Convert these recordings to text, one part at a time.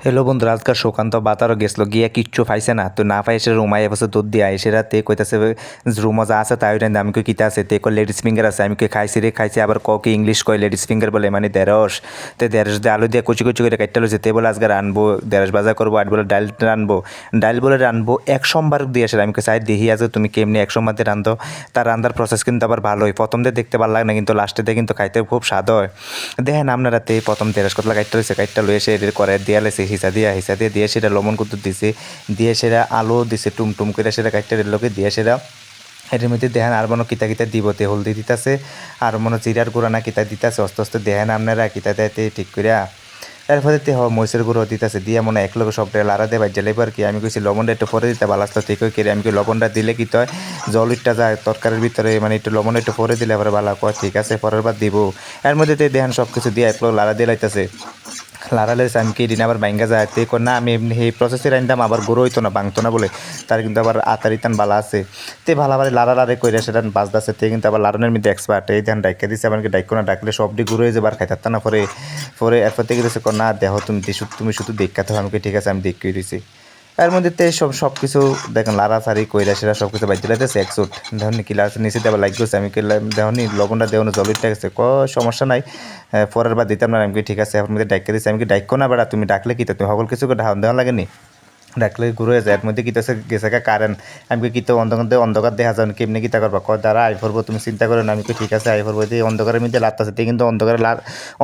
Hello বন্ধুরা, আজকাল সুকান্ত বাতারও গেছিল গিয়া কিচ্ছু পাইছে না, তো না পাই এসে রুমাই এবছর দুধ দিয়া এসে তে কইতাছে রুম যা আছে তাই আমি কই কিতা আছে তে কই লেডিস ফিঙ্গার আছে। আমি কই খাইছি রে খাইছি, আবার কি ইংলিশ কয় লেডিস ফিঙ্গার বলে মানে দেড়স। তে দেড়স দিয়ে আলু দিয়ে কুচি কুচি করে কাটতে লইছে। তে বলে আজকে রানবো দেড়স বাজা করবো, আর বলে ডাল রানবো, ডাল বলে রানবো এক সোমবার দিয়ে আসে। আমি কই সাইড দেখি আছে তুমি কেমনি এক সোমবার দিয়ে রান্ধো। তার রান্নার প্রসেস কিন্তু আবার ভালোই, প্রথম দিয়ে দেখতে ভালো লাগে না কিন্তু লাস্টে দিয়ে কিন্তু খাইতে খুব স্বাদ হয়। দেখেন আপনারা তে প্রথম দেড়স কতলা কাটতে লইছে, কাটতে লইয়ে এসে করে দিয়া লেছে হিসা দিয়ে সেটা লবণ কুতুর দিছে, দিয়ে সেটা আলু দিছে টুমটুম করে সেটা কাটতে লোকে দিয়ে সেটা এটার মধ্যে দেখেন আর মনে কিতা কিতা দিব, তে হলদি দিতেছে আর মনে জিরার গুঁড়া না কিতা দিতেছে আস্তে আস্তে দেখেন আপনারা কিতা দেয় ঠিক করিয়া। এরপরে তে মরিচের গুঁড়ো দিতেছে দিয়ে মনে এক লোক সবটা লাড়া দিয়ে বাজ্যা লেবার কি। আমি কইছি লবণটা একটু পরে দিতে ভালো আসতো, ঠিক করে আমি কি লবণটা দিলে কি হয় জল ইটটা যায় তরকারির ভিতরে, মানে একটু লবণ একটু পরে দিলে আবার ভালো কয় ঠিক আছে পরের বার দিব। এর মধ্যে দেখেন সব কিছু দিয়ে এক লোক লাড়া দিয়ে লাইতেছে, লাড়ালে আমি কি দিন আবার ভাঙ্গা যায় তে না আমি এমনি সেই প্রসেসের আনতাম আবার গুঁড়ো হইতো না ভাঙতো না বলে, তার কিন্তু আবার আতারিতান বালা আছে। তে ভালোভাবে লাড়া লাড়ে কইরা সেটা বাজদাছে, তে কিন্তু আবার লাড়ানোর মধ্যে এক্সপার্ট। এই ধ্যান ডাইকা দিচ্ছে আমাকে ডাইকো না ডাকলে সবটি গুঁড়ো হয়ে যাবার খাইতাম না। পরে পরে এরপর থেকে দিচ্ছে না দেহ তুমি শুধু দেখাতে হবে আমাকে, ঠিক আছে আমি দেখিয়ে দিছি। এর মধ্যে সব কিছু দেখেন লাড়াছাড়ি কইরা সেটা সব কিছু বাজ্যে লাইতেছে একচুট। দেখুন কি লাড়াছে নিচে আবার লাইক গেছে, আমি দেখুন লবণটা দেওয়ানো জলিটা গেছে সমস্যা নাই, পরের বার দিতাম না। আমি ঠিক আছে এর মধ্যে ডাইকা দিচ্ছে, আমি কি ডাইকো না বেড়া তুমি ডাকলে কি তুমি সকল কিছু দেওয়া লাগেনি, ডাকলে ঘুরে যায়। এর মধ্যে কিতাছে গেছে কারেন্ট। আমি কিতো অন্ধকার দেখা যান কেমনি কিতা করবা কয় দ্বারা আই ফরবো তুমি চিন্তা করো না। আমি ঠিক আছে আই ফরবো দিয়ে অন্ধকারের মধ্যে লাত্তাছে, তে কিন্তু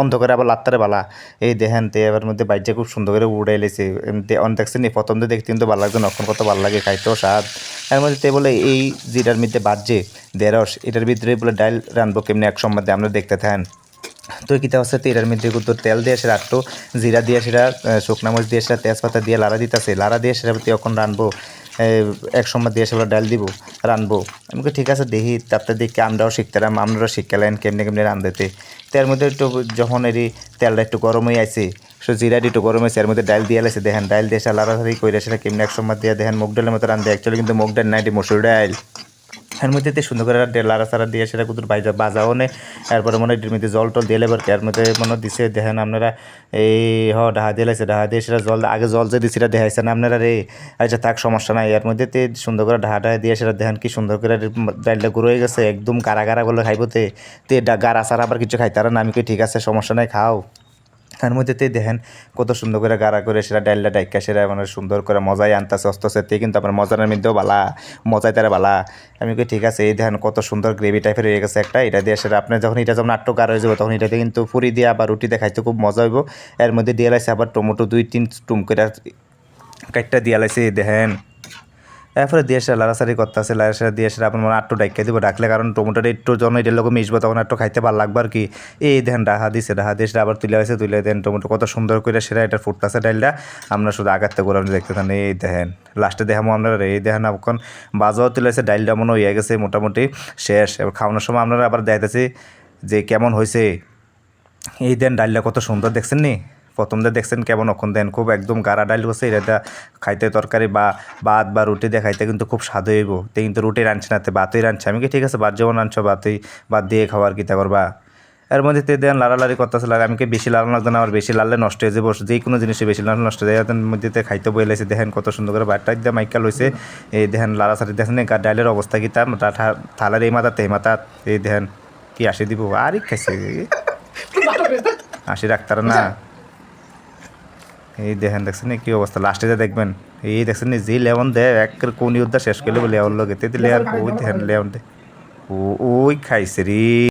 অন্ধকারে আবার লাত্তারে বালা। এই দেখেন তে এবার মধ্যে বাইকটা খুব সুন্দর করে উড়াই লেছে। এমনি দেখছেন নি প্রথম দিয়ে দেখতে কিন্তু ভালো লাগছে, নক্ষণ কত ভালো লাগে খাইতেও স্বাদ। এর মধ্যে তে বলে এই যেটার মধ্যে বাজছে দেড়স এটার ভিতরে বলে ডাইল রানবো কেমনি এক সম্বন্ধে আমরা দেখতে থাকেন। তো কিতা হচ্ছে এটার মধ্যে কিন্তু তেল দিয়ে সেটা একটু জিরা দিয়ে সেটা শুকনা মরিচ দিয়ে সেটা তেজপাতা দিয়ে লাড়া দিতেছে, লাড়া দিয়ে সেটা এখন রানবো এক সময় দিয়ে সেগুলো ডাল দিব রানবো। আমি ঠিক আছে দেখি তারপরে দেখি আমরাও শিখতাম, আমরাও শিখলাম কেমনি কেমনি রান্ধতে। তেল মধ্যে একটু যখন এটি তেলটা একটু গরম হয়ে আছে, সো জিরাটি একটু গরম হয়েছে এর মধ্যে ডাল দিয়ে লাগছে। দেখেন ডাল দিয়ে সেটা লাড়াড়ি করে সেটা কেমনি এক সময় দিয়ে দেখেন মুগ ডালের মতো রান্ধে, অ্যাকচুয়ালি কিন্তু মুগ ডাল না এটি মসুর ডাল। এর মধ্যে সুন্দর করে লাড়া চাড়া দিয়ে সেটা কুতুর বাজাও নেই। এরপরে মনে হয় এর মধ্যে জল টল দিয়ে এবার এর মধ্যে মনে দিছে দেখেন আপনারা এই ডাহা দিয়ে লাগছে, ডাহা দিয়ে সেটা জল আগে জল যে দিচ্ছে সেটা দেখাইছে না আপনারা রে। আচ্ছা থাক সমস্যা নাই। এর মধ্যে সুন্দর করে ডাহা দিয়ে সেটা দেখেন কি সুন্দর করে ডালটা গুঁড়ো হয়ে গেছে একদম গাড়া গাড়া বলে খাইবতে। গাড়া ছাড়া আবার কিছু খাইতারা না। আমি কি ঠিক আছে সমস্যা নাই খাও। তার মধ্যে দেখেন কত সুন্দর করে গাড়া করে সেটা ডাইলটা ডাইকা সেটা মানে সুন্দর করে মজাই আনতেছে অস্ত আস্তে, কিন্তু আপনার মজার মধ্যেও বালা মজাই তারা বালা। আমি কি ঠিক আছে এই দেখেন কত সুন্দর গ্রেভি টাইপের হয়ে গেছে একটা। এটা দিয়ে সেটা আপনি যখন এটা যখন আটটো গাঢ় হয়ে যাবে তখন এটাতে কিন্তু পুরি দিয়ে আবার রুটি দিয়ে খাইতে খুব মজা হইব। এর মধ্যে দিয়ে লাইছে আবার টমেটো 2-3 টুম করে কাটটা দিয়ে লাইছে দেখেন। এরপরে দিয়ে সেটা লাড়াচাড়ি করতেছে, লাড়াচাড়ি দিয়ে সেটা আপনার মানে আটটু ডাইকা দিব ডাকলে, কারণ টমেটোটা একটু যখন এটার লোক মিশবো তখন একটু খাইতে ভালো লাগবে আর কি। এই দেখেন ডাহা দিছে, ডাহা দিয়ে সেটা আবার তুলে হয়েছে, তুলে দেন টমেটো কত সুন্দর করে সেটা এটা ফুটতেছে ডাইলটা। আমরা শুধু আগাতে করে আপনি দেখতে থান। এই দেখেন লাস্টে দেখামো আপনারা, এই দেখেন এখন বাজাও তুলে হয়েছে ডাইলটা মনে হয়ে গেছে মোটামুটি শেষ। এবার খাওয়ানোর সময় আপনারা আবার দেখাইতেছি যে কেমন হয়েছে। এই দেন ডাইলটা কত সুন্দর দেখছেন নি, প্রথম দিয়ে দেখছেন কেমন অখন দেন খুব একদম গাঢ়া ডাইল হচ্ছে এটা খাইতে তরকারি বা ভাত বা রুটি দিয়ে খাইতে কিন্তু খুব স্বাদ হইব। তে কিন্তু রুটি রাঁধছে না তে ভাতই রাঁধছে। আমি কি ঠিক আছে ভাত যেমন রাঁধছো ভাত দিয়ে খাওয়ার কিতা করবা। এর মধ্যে তে দেন লাড়ালাড়ি করতেছে লাগে, আমি কি বেশি লাড়ানো লাগতো না, আমার বেশি লাড়লে নষ্ট হয়ে যাবো, যে কোনো জিনিসে বেশি লাড়লে নষ্ট হয়ে যায়। মধ্যে খাইতে বয়ে লাইছে দেখেন কত সুন্দর করে ভাতটা দিয়ে মাইকা লইছে। এই দেখেন লাড়াছাড়ি দেখেন ডাইলের অবস্থা কি তার থালার এই মাথা তে মাথা এই দেখেন কি আসি দিব আর খাইছে আসি রাখতার না। এই দেখেন দেখছেন কি অবস্থা লাস্টে যা দেখবেন। এই দেখছেন যে লেমন দেয় এক কোন উদ্ধার শেষ করলে বলে লেওয়ার লগে তে লেয়ার ওই দেখেন লেমন দে ওই খাইছে রে।